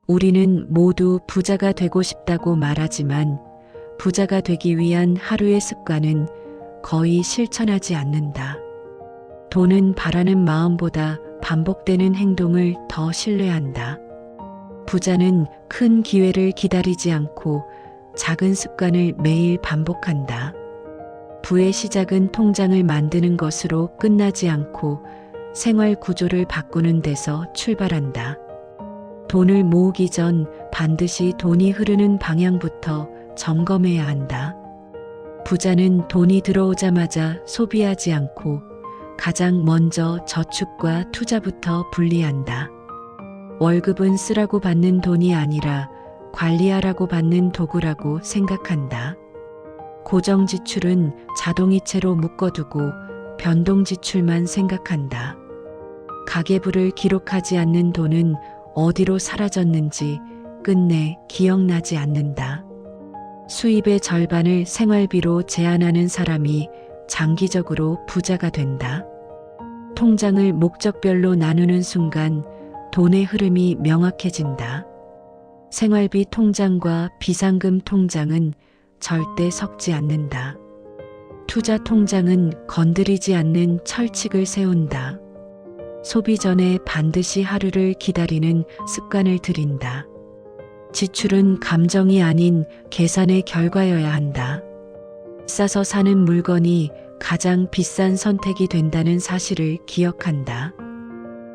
우리는 모두 부자가 되고 싶다고 말하지만 부자가 되기 위한 하루의 습관은 거의 실천하지 않는다. 돈은 바라는 마음보다 반복되는 행동을 더 신뢰한다. 부자는 큰 기회를 기다리지 않고 작은 습관을 매일 반복한다. 부의 시작은 통장을 만드는 것으로 끝나지 않고 생활 구조를 바꾸는 데서 출발한다. 돈을 모으기 전 반드시 돈이 흐르는 방향부터 점검해야 한다. 부자는 돈이 들어오자마자 소비하지 않고 가장 먼저 저축과 투자부터 분리한다. 월급은 쓰라고 받는 돈이 아니라 관리하라고 받는 도구라고 생각한다. 고정 지출은 자동이체로 묶어두고 변동 지출만 생각한다. 가계부를 기록하지 않는 돈은 어디로 사라졌는지 끝내 기억나지 않는다. 수입의 절반을 생활비로 제한하는 사람이 장기적으로 부자가 된다. 통장을 목적별로 나누는 순간 돈의 흐름이 명확해진다. 생활비 통장과 비상금 통장은 절대 섞지 않는다. 투자 통장은 건드리지 않는 철칙을 세운다. 소비 전에 반드시 하루를 기다리는 습관을 들인다. 지출은 감정이 아닌 계산의 결과여야 한다. 싸서 사는 물건이 가장 비싼 선택이 된다는 사실을 기억한다.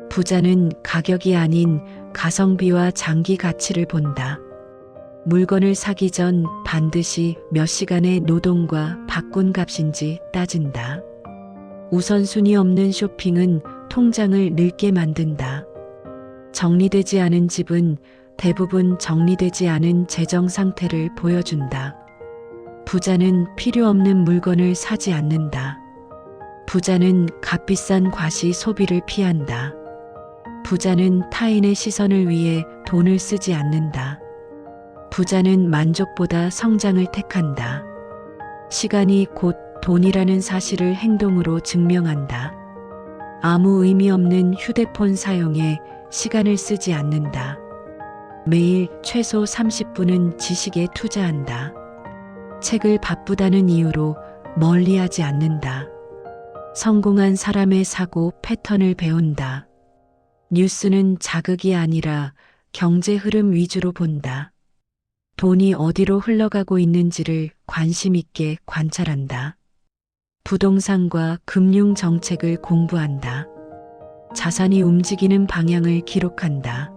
부자는 가격이 아닌 가성비와 장기 가치를 본다. 물건을 사기 전 반드시 몇 시간의 노동과 바꾼 값인지 따진다. 우선순위 없는 쇼핑은 통장을 늙게 만든다. 정리되지 않은 집은 대부분 정리되지 않은 재정 상태를 보여준다. 부자는 필요 없는 물건을 사지 않는다. 부자는 값비싼 과시 소비를 피한다. 부자는 타인의 시선을 위해 돈을 쓰지 않는다. 부자는 만족보다 성장을 택한다. 시간이 곧 돈이라는 사실을 행동으로 증명한다. 아무 의미 없는 휴대폰 사용에 시간을 쓰지 않는다. 매일 최소 30분은 지식에 투자한다. 책을 바쁘다는 이유로 멀리하지 않는다. 성공한 사람의 사고 패턴을 배운다. 뉴스는 자극이 아니라 경제 흐름 위주로 본다. 돈이 어디로 흘러가고 있는지를 관심 있게 관찰한다. 부동산과 금융 정책을 공부한다. 자산이 움직이는 방향을 기록한다.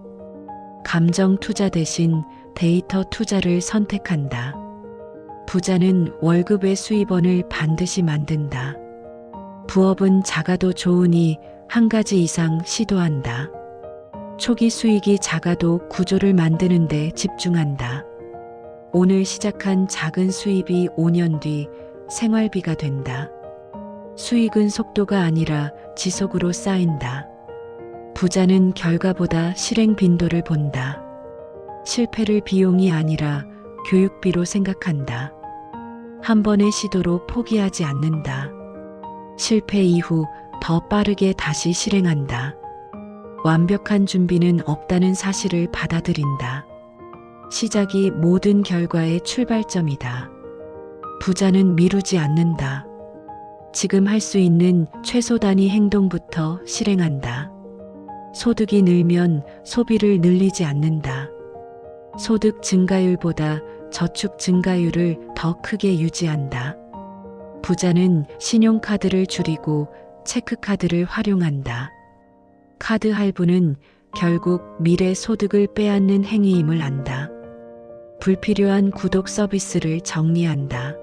감정 투자 대신 데이터 투자를 선택한다. 부자는 월급의 수입원을 반드시 만든다. 부업은 작아도 좋으니 한 가지 이상 시도한다. 초기 수익이 작아도 구조를 만드는 데 집중한다. 오늘 시작한 작은 수입이 5년 뒤 생활비가 된다. 수익은 속도가 아니라 지속으로 쌓인다. 부자는 결과보다 실행 빈도를 본다. 실패를 비용이 아니라 교육비로 생각한다. 한 번의 시도로 포기하지 않는다. 실패 이후 더 빠르게 다시 실행한다. 완벽한 준비는 없다는 사실을 받아들인다. 시작이 모든 결과의 출발점이다. 부자는 미루지 않는다. 지금 할 수 있는 최소 단위 행동부터 실행한다. 소득이 늘면 소비를 늘리지 않는다. 소득 증가율보다 저축 증가율을 더 크게 유지한다. 부자는 신용카드를 줄이고 체크카드를 활용한다. 카드 할부는 결국 미래 소득을 빼앗는 행위임을 안다. 불필요한 구독 서비스를 정리한다.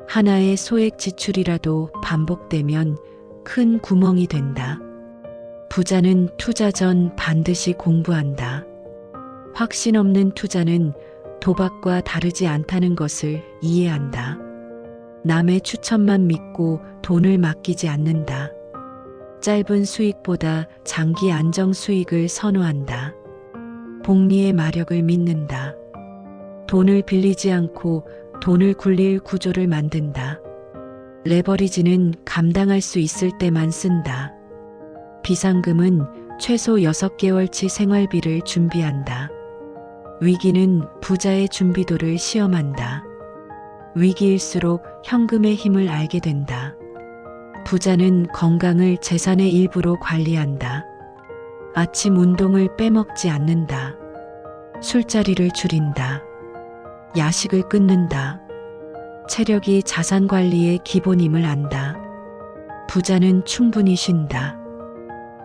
하나의 소액 지출이라도 반복되면 큰 구멍이 된다. 부자는 투자 전 반드시 공부한다. 확신 없는 투자는 도박과 다르지 않다는 것을 이해한다. 남의 추천만 믿고 돈을 맡기지 않는다. 짧은 수익보다 장기 안정 수익을 선호한다. 복리의 마력을 믿는다. 돈을 빌리지 않고 돈을 굴릴 구조를 만든다. 레버리지는 감당할 수 있을 때만 쓴다. 비상금은 최소 6개월치 생활비를 준비한다. 위기는 부자의 준비도를 시험한다. 위기일수록 현금의 힘을 알게 된다. 부자는 건강을 재산의 일부로 관리한다. 아침 운동을 빼먹지 않는다. 술자리를 줄인다. 야식을 끊는다. 체력이 자산 관리의 기본임을 안다. 부자는 충분히 쉰다.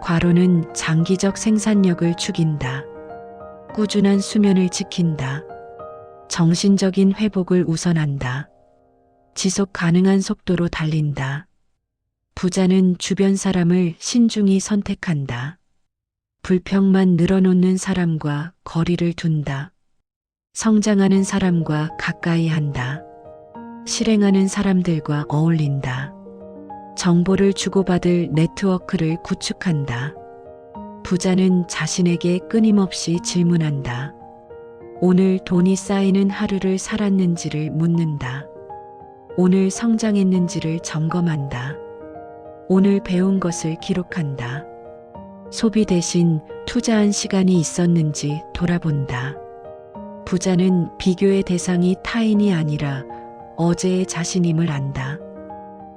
과로는 장기적 생산력을 죽인다. 꾸준한 수면을 지킨다. 정신적인 회복을 우선한다. 지속 가능한 속도로 달린다. 부자는 주변 사람을 신중히 선택한다. 불평만 늘어놓는 사람과 거리를 둔다. 성장하는 사람과 가까이 한다. 실행하는 사람들과 어울린다. 정보를 주고받을 네트워크를 구축한다. 부자는 자신에게 끊임없이 질문한다. 오늘 돈이 쌓이는 하루를 살았는지를 묻는다. 오늘 성장했는지를 점검한다. 오늘 배운 것을 기록한다. 소비 대신 투자한 시간이 있었는지 돌아본다. 부자는 비교의 대상이 타인이 아니라 어제의 자신임을 안다.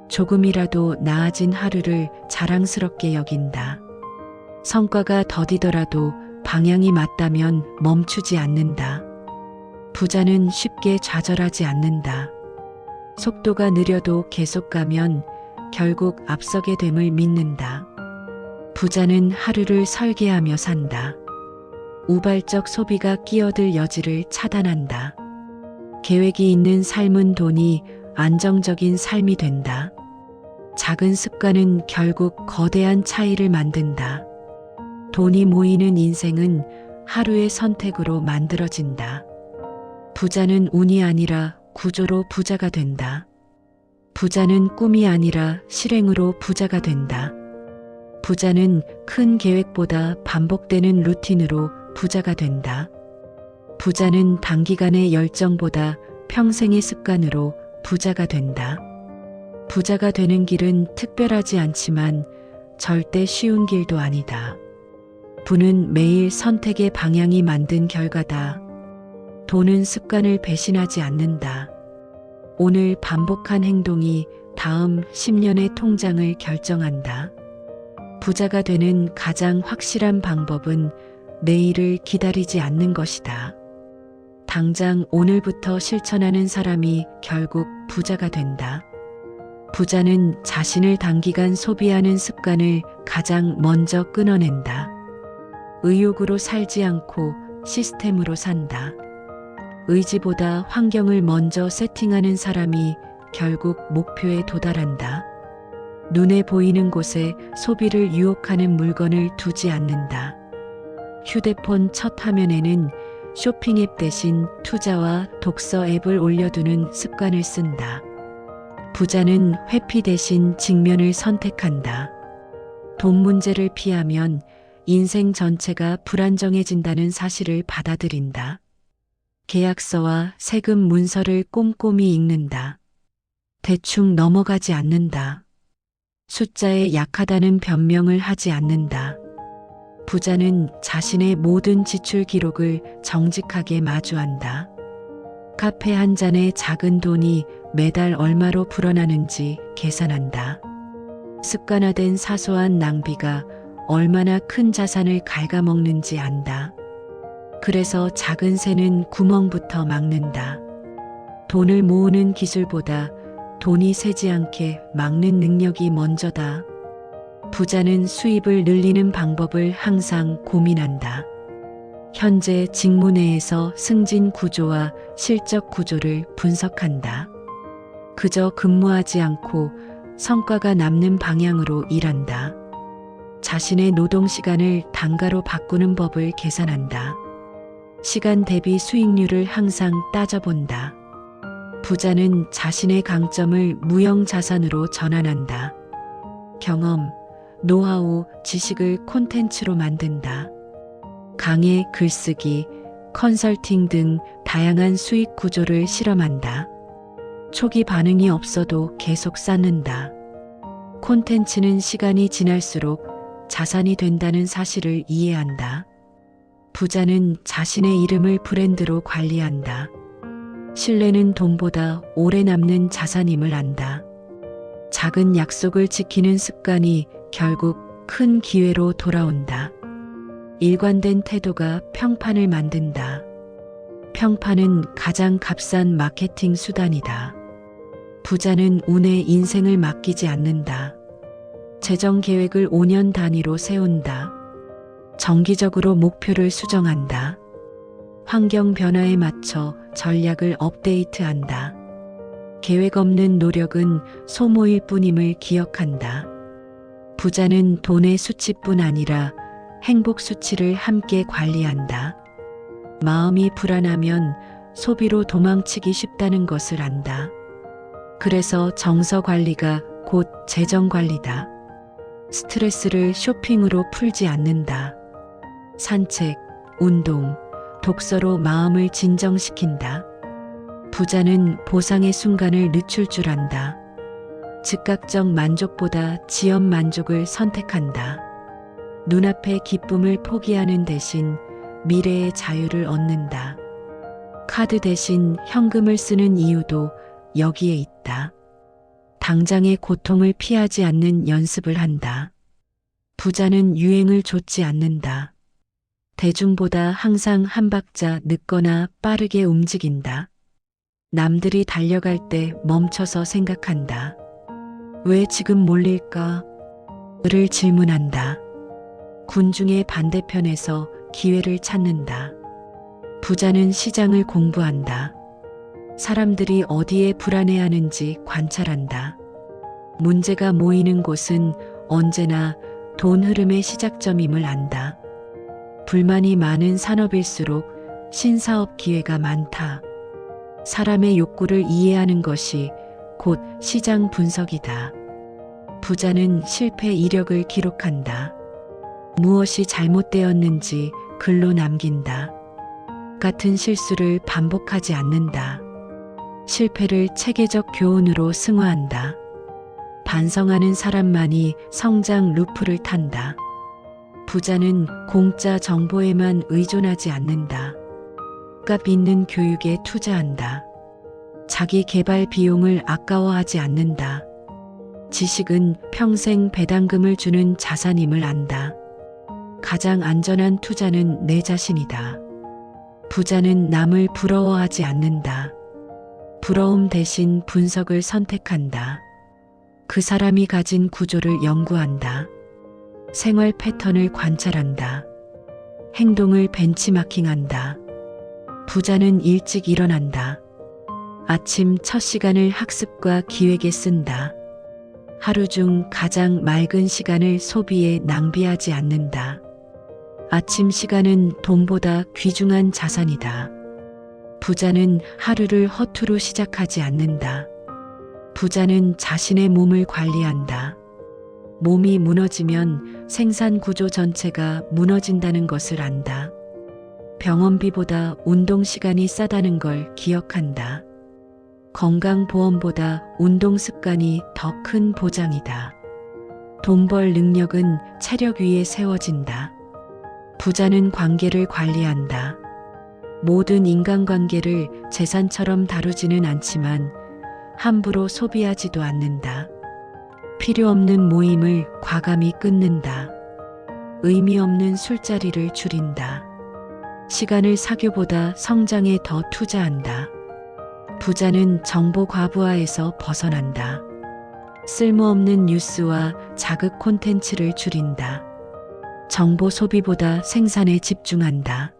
조금이라도 나아진 하루를 자랑스럽게 여긴다. 성과가 더디더라도 방향이 맞다면 멈추지 않는다. 부자는 쉽게 좌절하지 않는다. 속도가 느려도 계속 가면 결국 앞서게 됨을 믿는다. 부자는 하루를 설계하며 산다. 우발적 소비가 끼어들 여지를 차단한다. 계획이 있는 삶은 돈이 안정적인 삶이 된다. 작은 습관은 결국 거대한 차이를 만든다. 돈이 모이는 인생은 하루의 선택으로 만들어진다. 부자는 운이 아니라 구조로 부자가 된다. 부자는 꿈이 아니라 실행으로 부자가 된다. 부자는 큰 계획보다 반복되는 루틴으로 부자가 된다. 부자는 단기간의 열정보다 평생의 습관으로 부자가 된다. 부자가 되는 길은 특별하지 않지만 절대 쉬운 길도 아니다. 부는 매일 선택의 방향이 만든 결과다. 돈은 습관을 배신하지 않는다. 오늘 반복한 행동이 다음 10년의 통장을 결정한다. 부자가 되는 가장 확실한 방법은 내일을 기다리지 않는 것이다. 당장 오늘부터 실천하는 사람이 결국 부자가 된다. 부자는 자신을 단기간 소비하는 습관을 가장 먼저 끊어낸다. 의욕으로 살지 않고 시스템으로 산다. 의지보다 환경을 먼저 세팅하는 사람이 결국 목표에 도달한다. 눈에 보이는 곳에 소비를 유혹하는 물건을 두지 않는다. 휴대폰 첫 화면에는 쇼핑 앱 대신 투자와 독서 앱을 올려두는 습관을 쓴다. 부자는 회피 대신 직면을 선택한다. 돈 문제를 피하면 인생 전체가 불안정해진다는 사실을 받아들인다. 계약서와 세금 문서를 꼼꼼히 읽는다. 대충 넘어가지 않는다. 숫자에 약하다는 변명을 하지 않는다. 부자는 자신의 모든 지출 기록을 정직하게 마주한다. 카페 한 잔의 작은 돈이 매달 얼마로 불어나는지 계산한다. 습관화된 사소한 낭비가 얼마나 큰 자산을 갉아먹는지 안다. 그래서 작은 새는 구멍부터 막는다. 돈을 모으는 기술보다 돈이 새지 않게 막는 능력이 먼저다. 부자는 수입을 늘리는 방법을 항상 고민한다. 현재 직무 내에서 승진 구조와 실적 구조를 분석한다. 그저 근무하지 않고 성과가 남는 방향으로 일한다. 자신의 노동 시간을 단가로 바꾸는 법을 계산한다. 시간 대비 수익률을 항상 따져본다. 부자는 자신의 강점을 무형 자산으로 전환한다. 경험, 노하우, 지식을 콘텐츠로 만든다. 강의, 글쓰기, 컨설팅 등 다양한 수익 구조를 실험한다. 초기 반응이 없어도 계속 쌓는다. 콘텐츠는 시간이 지날수록 자산이 된다는 사실을 이해한다. 부자는 자신의 이름을 브랜드로 관리한다. 신뢰는 돈보다 오래 남는 자산임을 안다. 작은 약속을 지키는 습관이 결국 큰 기회로 돌아온다. 일관된 태도가 평판을 만든다. 평판은 가장 값싼 마케팅 수단이다. 부자는 운에 인생을 맡기지 않는다. 재정 계획을 5년 단위로 세운다. 정기적으로 목표를 수정한다. 환경 변화에 맞춰 전략을 업데이트한다. 계획 없는 노력은 소모일 뿐임을 기억한다. 부자는 돈의 수치뿐 아니라 행복 수치를 함께 관리한다. 마음이 불안하면 소비로 도망치기 쉽다는 것을 안다. 그래서 정서 관리가 곧 재정 관리다. 스트레스를 쇼핑으로 풀지 않는다. 산책, 운동, 독서로 마음을 진정시킨다. 부자는 보상의 순간을 늦출 줄 안다. 즉각적 만족보다 지연 만족을 선택한다. 눈앞의 기쁨을 포기하는 대신 미래의 자유를 얻는다. 카드 대신 현금을 쓰는 이유도 여기에 있다. 당장의 고통을 피하지 않는 연습을 한다. 부자는 유행을 좇지 않는다. 대중보다 항상 한 박자 늦거나 빠르게 움직인다. 남들이 달려갈 때 멈춰서 생각한다. 왜 지금 몰릴까? 를 질문한다. 군중의 반대편에서 기회를 찾는다. 부자는 시장을 공부한다. 사람들이 어디에 불안해하는지 관찰한다. 문제가 모이는 곳은 언제나 돈 흐름의 시작점임을 안다. 불만이 많은 산업일수록 신사업 기회가 많다. 사람의 욕구를 이해하는 것이 곧 시장 분석이다. 부자는 실패 이력을 기록한다. 무엇이 잘못되었는지 글로 남긴다. 같은 실수를 반복하지 않는다. 실패를 체계적 교훈으로 승화한다. 반성하는 사람만이 성장 루프를 탄다. 부자는 공짜 정보에만 의존하지 않는다. 값 있는 교육에 투자한다. 자기 개발 비용을 아까워하지 않는다. 지식은 평생 배당금을 주는 자산임을 안다. 가장 안전한 투자는 내 자신이다. 부자는 남을 부러워하지 않는다. 부러움 대신 분석을 선택한다. 그 사람이 가진 구조를 연구한다. 생활 패턴을 관찰한다. 행동을 벤치마킹한다. 부자는 일찍 일어난다. 아침 첫 시간을 학습과 기획에 쓴다. 하루 중 가장 맑은 시간을 소비에 낭비하지 않는다. 아침 시간은 돈보다 귀중한 자산이다. 부자는 하루를 허투루 시작하지 않는다. 부자는 자신의 몸을 관리한다. 몸이 무너지면 생산 구조 전체가 무너진다는 것을 안다. 병원비보다 운동 시간이 싸다는 걸 기억한다. 건강보험보다 운동 습관이 더 큰 보장이다. 돈 벌 능력은 체력 위에 세워진다. 부자는 관계를 관리한다. 모든 인간관계를 재산처럼 다루지는 않지만 함부로 소비하지도 않는다. 필요 없는 모임을 과감히 끊는다. 의미 없는 술자리를 줄인다. 시간을 사교보다 성장에 더 투자한다. 부자는 정보 과부하에서 벗어난다. 쓸모없는 뉴스와 자극 콘텐츠를 줄인다. 정보 소비보다 생산에 집중한다.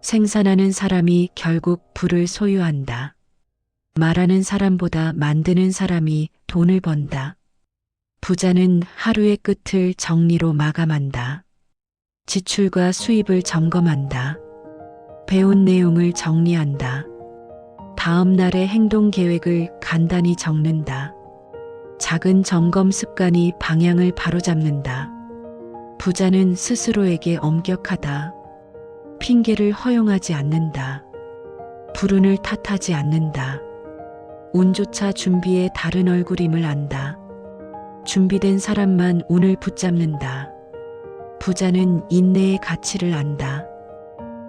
생산하는 사람이 결국 부를 소유한다. 말하는 사람보다 만드는 사람이 돈을 번다. 부자는 하루의 끝을 정리로 마감한다. 지출과 수입을 점검한다. 배운 내용을 정리한다. 다음 날의 행동 계획을 간단히 적는다. 작은 점검 습관이 방향을 바로잡는다. 부자는 스스로에게 엄격하다. 핑계를 허용하지 않는다. 불운을 탓하지 않는다. 운조차 준비의 다른 얼굴임을 안다. 준비된 사람만 운을 붙잡는다. 부자는 인내의 가치를 안다.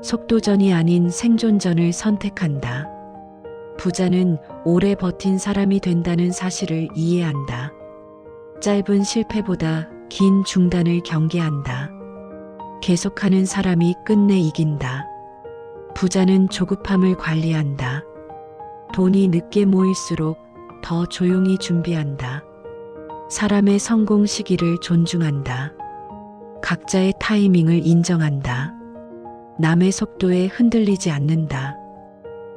속도전이 아닌 생존전을 선택한다. 부자는 오래 버틴 사람이 된다는 사실을 이해한다. 짧은 실패보다 긴 중단을 경계한다. 계속하는 사람이 끝내 이긴다. 부자는 조급함을 관리한다. 돈이 늦게 모일수록 더 조용히 준비한다. 사람의 성공 시기를 존중한다. 각자의 타이밍을 인정한다. 남의 속도에 흔들리지 않는다.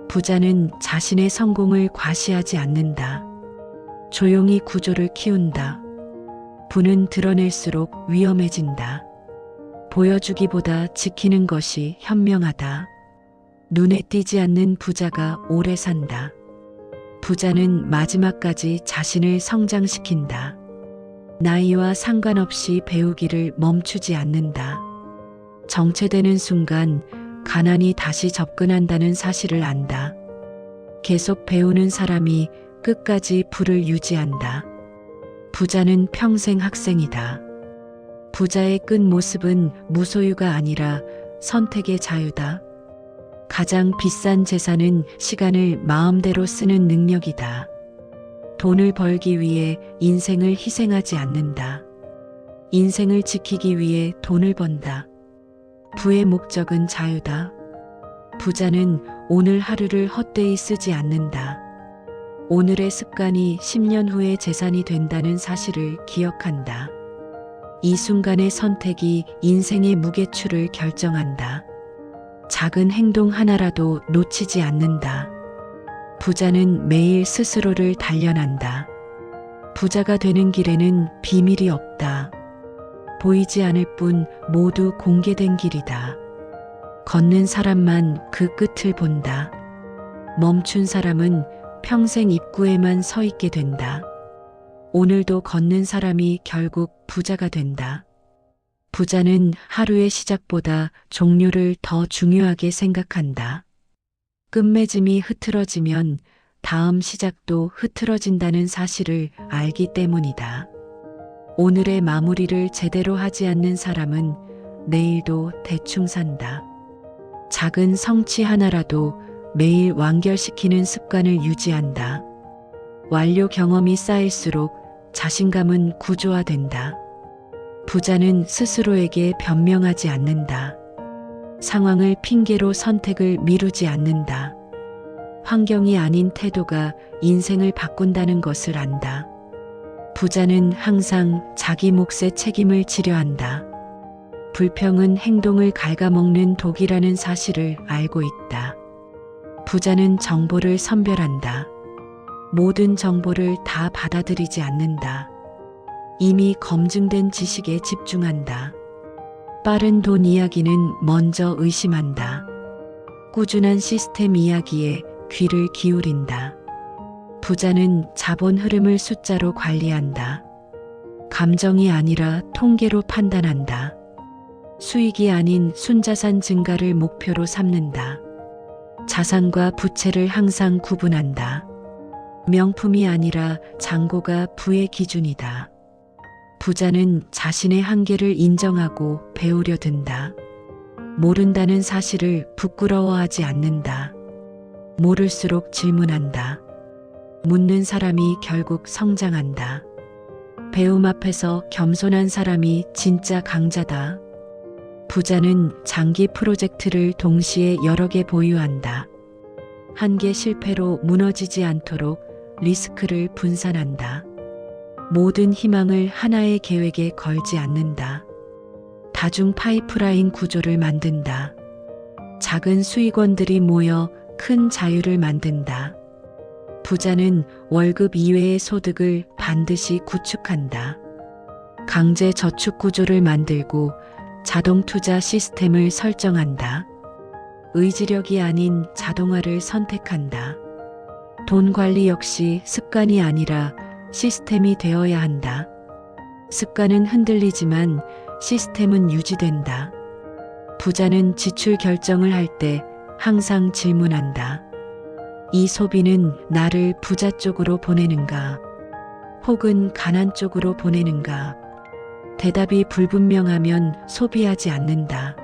부자는 자신의 성공을 과시하지 않는다. 조용히 구조를 키운다. 부는 드러낼수록 위험해진다. 보여주기보다 지키는 것이 현명하다. 눈에 띄지 않는 부자가 오래 산다. 부자는 마지막까지 자신을 성장시킨다. 나이와 상관없이 배우기를 멈추지 않는다. 정체되는 순간 가난이 다시 접근한다는 사실을 안다. 계속 배우는 사람이 끝까지 부를 유지한다. 부자는 평생 학생이다. 부자의 끝 모습은 무소유가 아니라 선택의 자유다. 가장 비싼 재산은 시간을 마음대로 쓰는 능력이다. 돈을 벌기 위해 인생을 희생하지 않는다. 인생을 지키기 위해 돈을 번다. 부의 목적은 자유다. 부자는 오늘 하루를 헛되이 쓰지 않는다. 오늘의 습관이 10년 후의 재산이 된다는 사실을 기억한다. 이 순간의 선택이 인생의 무게추를 결정한다. 작은 행동 하나라도 놓치지 않는다. 부자는 매일 스스로를 단련한다. 부자가 되는 길에는 비밀이 없다. 보이지 않을 뿐 모두 공개된 길이다. 걷는 사람만 그 끝을 본다. 멈춘 사람은 평생 입구에만 서 있게 된다. 오늘도 걷는 사람이 결국 부자가 된다. 부자는 하루의 시작보다 종류를 더 중요하게 생각한다. 끝맺음이 흐트러지면 다음 시작도 흐트러진다는 사실을 알기 때문이다. 오늘의 마무리를 제대로 하지 않는 사람은 내일도 대충 산다. 작은 성취 하나라도 매일 완결시키는 습관을 유지한다. 완료 경험이 쌓일수록 자신감은 구조화된다. 부자는 스스로에게 변명하지 않는다. 상황을 핑계로 선택을 미루지 않는다. 환경이 아닌 태도가 인생을 바꾼다는 것을 안다. 부자는 항상 자기 몫의 책임을 지려 한다. 불평은 행동을 갉아먹는 독이라는 사실을 알고 있다. 부자는 정보를 선별한다. 모든 정보를 다 받아들이지 않는다. 이미 검증된 지식에 집중한다. 빠른 돈 이야기는 먼저 의심한다. 꾸준한 시스템 이야기에 귀를 기울인다. 부자는 자본 흐름을 숫자로 관리한다. 감정이 아니라 통계로 판단한다. 수익이 아닌 순자산 증가를 목표로 삼는다. 자산과 부채를 항상 구분한다. 명품이 아니라 잔고가 부의 기준이다. 부자는 자신의 한계를 인정하고 배우려 든다. 모른다는 사실을 부끄러워하지 않는다. 모를수록 질문한다. 묻는 사람이 결국 성장한다. 배움 앞에서 겸손한 사람이 진짜 강자다. 부자는 장기 프로젝트를 동시에 여러 개 보유한다. 한 개 실패로 무너지지 않도록 리스크를 분산한다. 모든 희망을 하나의 계획에 걸지 않는다. 다중 파이프라인 구조를 만든다. 작은 수익원들이 모여 큰 자유를 만든다. 부자는 월급 이외의 소득을 반드시 구축한다. 강제 저축 구조를 만들고 자동 투자 시스템을 설정한다. 의지력이 아닌 자동화를 선택한다. 돈 관리 역시 습관이 아니라 시스템이 되어야 한다. 습관은 흔들리지만 시스템은 유지된다. 부자는 지출 결정을 할 때 항상 질문한다. 이 소비는 나를 부자 쪽으로 보내는가? 혹은 가난 쪽으로 보내는가? 대답이 불분명하면 소비하지 않는다.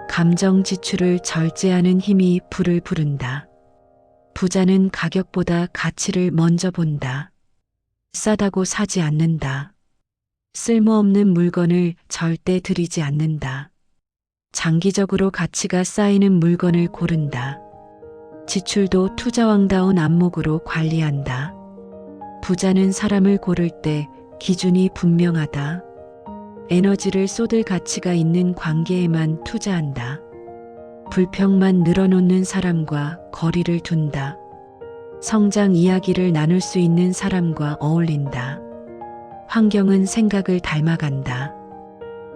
감정 지출을 절제하는 힘이 불을 부른다. 부자는 가격보다 가치를 먼저 본다. 싸다고 사지 않는다. 쓸모없는 물건을 절대 들이지 않는다. 장기적으로 가치가 쌓이는 물건을 고른다. 지출도 투자왕다운 안목으로 관리한다. 부자는 사람을 고를 때 기준이 분명하다. 에너지를 쏟을 가치가 있는 관계에만 투자한다. 불평만 늘어놓는 사람과 거리를 둔다. 성장 이야기를 나눌 수 있는 사람과 어울린다. 환경은 생각을 닮아간다.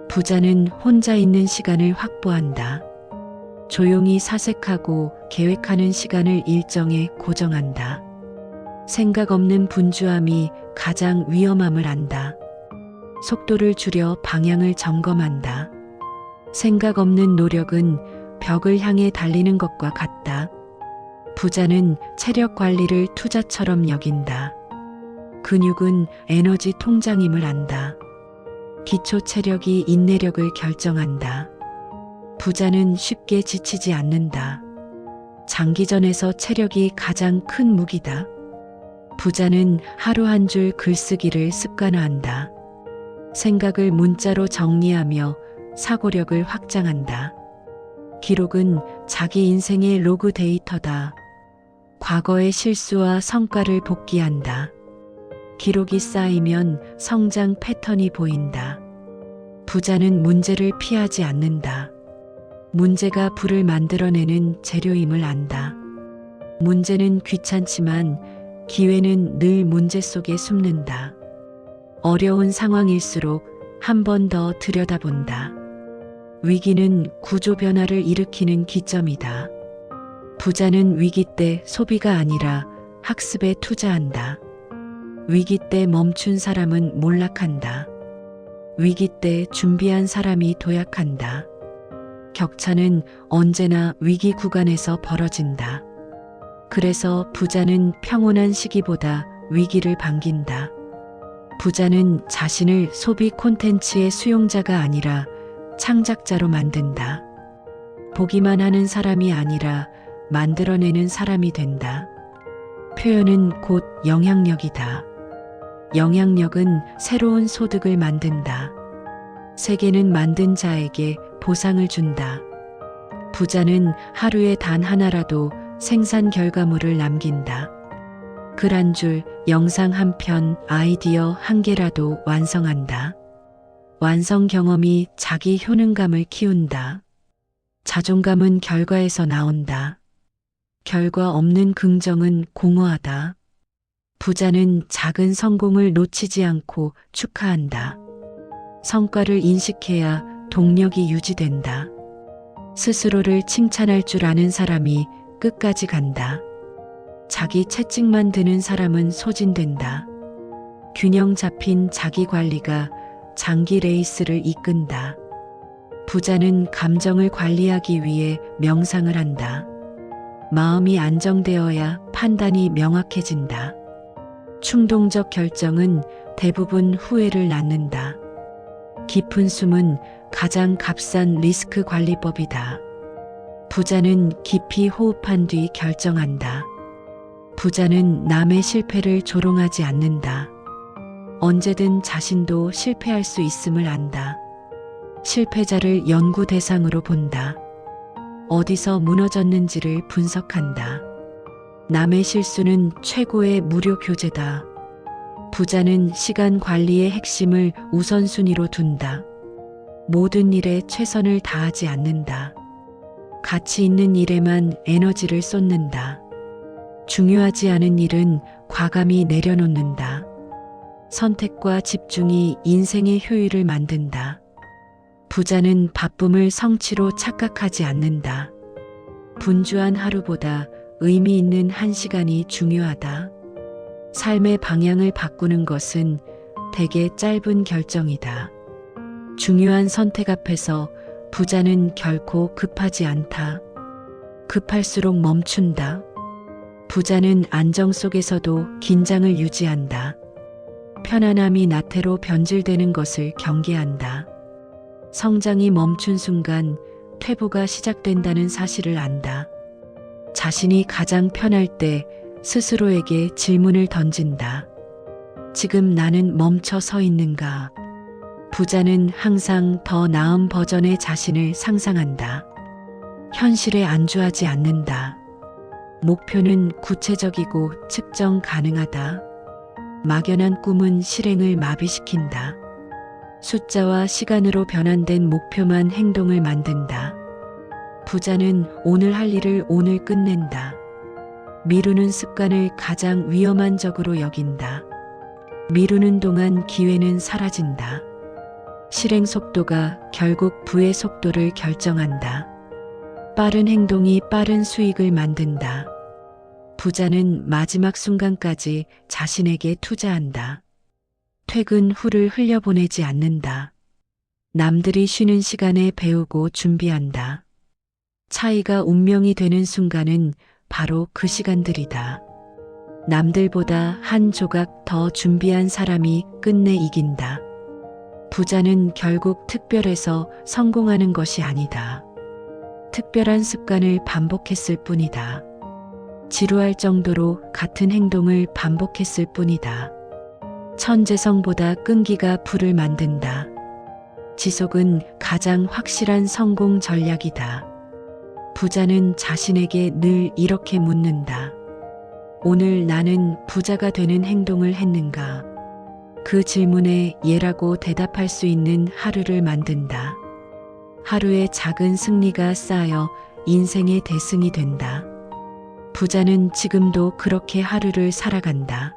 부자는 혼자 있는 시간을 확보한다. 조용히 사색하고 계획하는 시간을 일정에 고정한다. 생각 없는 분주함이 가장 위험함을 안다. 속도를 줄여 방향을 점검한다. 생각 없는 노력은 벽을 향해 달리는 것과 같다. 부자는 체력 관리를 투자처럼 여긴다. 근육은 에너지 통장임을 안다. 기초 체력이 인내력을 결정한다. 부자는 쉽게 지치지 않는다. 장기전에서 체력이 가장 큰 무기다. 부자는 하루 한 줄 글쓰기를 습관화한다. 생각을 문자로 정리하며 사고력을 확장한다. 기록은 자기 인생의 로그 데이터다. 과거의 실수와 성과를 복기한다. 기록이 쌓이면 성장 패턴이 보인다. 부자는 문제를 피하지 않는다. 문제가 불을 만들어내는 재료임을 안다. 문제는 귀찮지만 기회는 늘 문제 속에 숨는다. 어려운 상황일수록 한 번 더 들여다본다. 위기는 구조 변화를 일으키는 기점이다. 부자는 위기 때 소비가 아니라 학습에 투자한다. 위기 때 멈춘 사람은 몰락한다. 위기 때 준비한 사람이 도약한다. 격차는 언제나 위기 구간에서 벌어진다. 그래서 부자는 평온한 시기보다 위기를 반긴다. 부자는 자신을 소비 콘텐츠의 수용자가 아니라 창작자로 만든다. 보기만 하는 사람이 아니라 만들어내는 사람이 된다. 표현은 곧 영향력이다. 영향력은 새로운 소득을 만든다. 세계는 만든 자에게 보상을 준다. 부자는 하루에 단 하나라도 생산 결과물을 남긴다. 글 한 줄, 영상 한 편, 아이디어 한 개라도 완성한다. 완성 경험이 자기 효능감을 키운다. 자존감은 결과에서 나온다. 결과 없는 긍정은 공허하다. 부자는 작은 성공을 놓치지 않고 축하한다. 성과를 인식해야 동력이 유지된다. 스스로를 칭찬할 줄 아는 사람이 끝까지 간다. 자기 채찍만 드는 사람은 소진된다. 균형 잡힌 자기 관리가 장기 레이스를 이끈다. 부자는 감정을 관리하기 위해 명상을 한다. 마음이 안정되어야 판단이 명확해진다. 충동적 결정은 대부분 후회를 낳는다. 깊은 숨은 가장 값싼 리스크 관리법이다. 부자는 깊이 호흡한 뒤 결정한다. 부자는 남의 실패를 조롱하지 않는다. 언제든 자신도 실패할 수 있음을 안다. 실패자를 연구 대상으로 본다. 어디서 무너졌는지를 분석한다. 남의 실수는 최고의 무료 교재다. 부자는 시간 관리의 핵심을 우선순위로 둔다. 모든 일에 최선을 다하지 않는다. 가치 있는 일에만 에너지를 쏟는다. 중요하지 않은 일은 과감히 내려놓는다. 선택과 집중이 인생의 효율을 만든다. 부자는 바쁨을 성취로 착각하지 않는다. 분주한 하루보다 의미 있는 한 시간이 중요하다. 삶의 방향을 바꾸는 것은 대개 짧은 결정이다. 중요한 선택 앞에서 부자는 결코 급하지 않다. 급할수록 멈춘다. 부자는 안정 속에서도 긴장을 유지한다. 편안함이 나태로 변질되는 것을 경계한다. 성장이 멈춘 순간 퇴보가 시작된다는 사실을 안다. 자신이 가장 편할 때 스스로에게 질문을 던진다. 지금 나는 멈춰 서 있는가? 부자는 항상 더 나은 버전의 자신을 상상한다. 현실에 안주하지 않는다. 목표는 구체적이고 측정 가능하다. 막연한 꿈은 실행을 마비시킨다. 숫자와 시간으로 변환된 목표만 행동을 만든다. 부자는 오늘 할 일을 오늘 끝낸다. 미루는 습관을 가장 위험한 적으로 여긴다. 미루는 동안 기회는 사라진다. 실행 속도가 결국 부의 속도를 결정한다. 빠른 행동이 빠른 수익을 만든다. 부자는 마지막 순간까지 자신에게 투자한다. 퇴근 후를 흘려보내지 않는다. 남들이 쉬는 시간에 배우고 준비한다. 차이가 운명이 되는 순간은 바로 그 시간들이다. 남들보다 한 조각 더 준비한 사람이 끝내 이긴다. 부자는 결국 특별해서 성공하는 것이 아니다. 특별한 습관을 반복했을 뿐이다. 지루할 정도로 같은 행동을 반복했을 뿐이다. 천재성보다 끈기가 불을 만든다. 지속은 가장 확실한 성공 전략이다. 부자는 자신에게 늘 이렇게 묻는다. 오늘 나는 부자가 되는 행동을 했는가? 그 질문에 예라고 대답할 수 있는 하루를 만든다. 하루의 작은 승리가 쌓여 인생의 대승이 된다. 부자는 지금도 그렇게 하루를 살아간다.